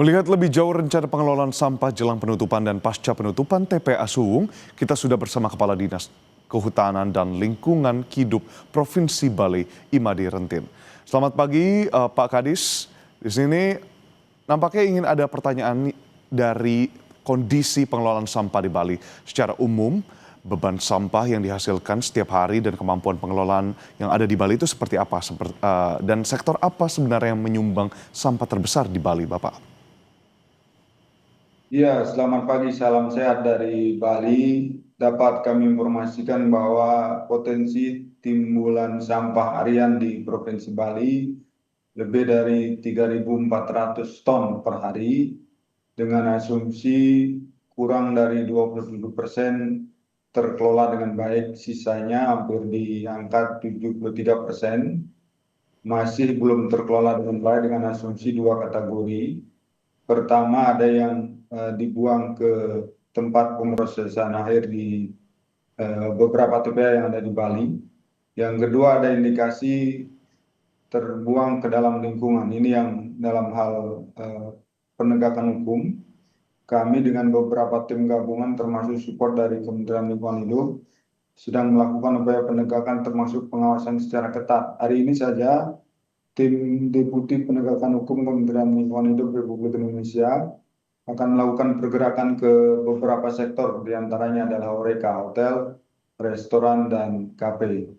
Melihat lebih jauh rencana pengelolaan sampah jelang penutupan dan pasca penutupan TPA Suwung, kita sudah bersama Kepala Dinas Kehutanan dan Lingkungan Hidup Provinsi Bali, Imade Rentin. Selamat pagi, Pak Kadis. Di sini nampaknya ingin ada pertanyaan dari kondisi pengelolaan sampah di Bali. Secara umum, beban sampah yang dihasilkan setiap hari dan kemampuan pengelolaan yang ada di Bali itu seperti apa? Dan sektor apa sebenarnya yang menyumbang sampah terbesar di Bali, Bapak? Ya, selamat pagi, salam sehat dari Bali. Dapat kami informasikan bahwa potensi timbulan sampah harian di Provinsi Bali lebih dari 3.400 ton per hari, dengan asumsi kurang dari 27% terkelola dengan baik, sisanya hampir di angka 73%, masih belum terkelola dengan baik dengan asumsi dua kategori. Pertama, ada yang dibuang ke tempat pemrosesan akhir di beberapa TPA yang ada di Bali. Yang kedua, ada indikasi terbuang ke dalam lingkungan. Ini yang dalam hal penegakan hukum, kami dengan beberapa tim gabungan termasuk support dari Kementerian Lingkungan Hidup sedang melakukan upaya penegakan termasuk pengawasan secara ketat. Hari ini saja tim Deputi Penegakan Hukum Kementerian Lingkungan Hidup Republik Indonesia akan melakukan pergerakan ke beberapa sektor, diantaranya adalah horeca, hotel, restoran, dan kafe.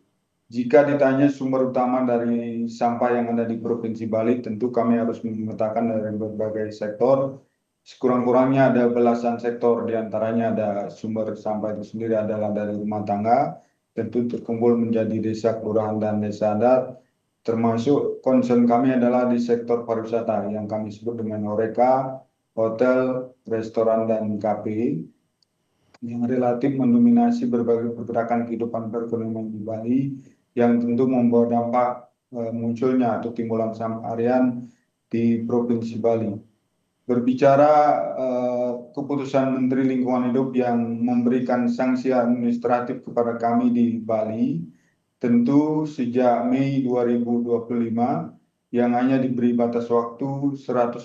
Jika ditanya sumber utama dari sampah yang ada di Provinsi Bali, tentu kami harus memetakan dari berbagai sektor. Sekurang-kurangnya ada belasan sektor, diantaranya ada sumber sampah itu sendiri adalah dari rumah tangga, tentu terkumpul menjadi desa, kelurahan, dan desa adat. Termasuk concern kami adalah di sektor pariwisata yang kami sebut dengan horeca, hotel, restoran, dan kafe yang relatif mendominasi berbagai pergerakan kehidupan perekonomian di Bali yang tentu membawa dampak munculnya atau timbulan sampah harian di Provinsi Bali. Berbicara keputusan Menteri Lingkungan Hidup yang memberikan sanksi administratif kepada kami di Bali, tentu sejak Mei 2025 yang hanya diberi batas waktu 180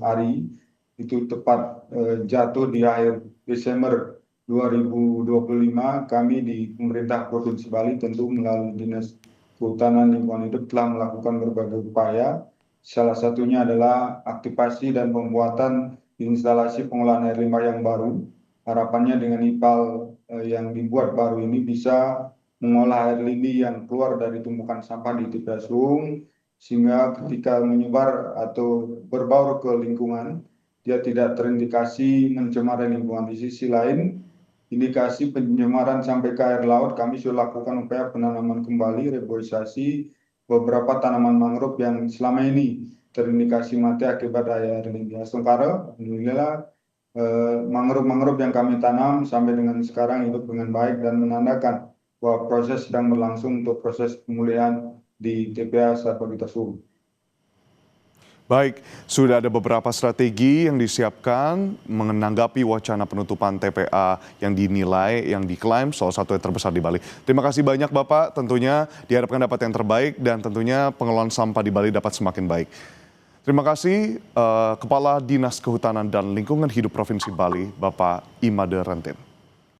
hari, itu tepat jatuh di akhir Desember 2025, kami di pemerintah Provinsi Bali tentu melalui Dinas Kehutanan Lingkungan Hidup telah melakukan berbagai upaya. Salah satunya adalah aktivasi dan pembuatan instalasi pengolahan air limbah yang baru. Harapannya dengan IPAL yang dibuat baru ini bisa mengolah air limbah yang keluar dari tumpukan sampah di TPA Suwung, sehingga ketika menyebar atau berbaur ke lingkungan, dia tidak terindikasi mencemari lingkungan. Di sisi lain, indikasi pencemaran sampai ke air laut, kami sudah lakukan upaya penanaman kembali, reboisasi beberapa tanaman mangrove yang selama ini terindikasi mati akibat air limbah. Sementara, alhamdulillah, mangrove-mangrove yang kami tanam sampai dengan sekarang hidup dengan baik dan menandakan bahwa proses sedang berlangsung untuk proses pemulihan di TPA Sarbagita Suwung. Baik, sudah ada beberapa strategi yang disiapkan menanggapi wacana penutupan TPA yang dinilai, yang diklaim salah satu yang terbesar di Bali. Terima kasih banyak Bapak, tentunya diharapkan dapat yang terbaik dan tentunya pengelolaan sampah di Bali dapat semakin baik. Terima kasih Kepala Dinas Kehutanan dan Lingkungan Hidup Provinsi Bali, Bapak Imade Rentin.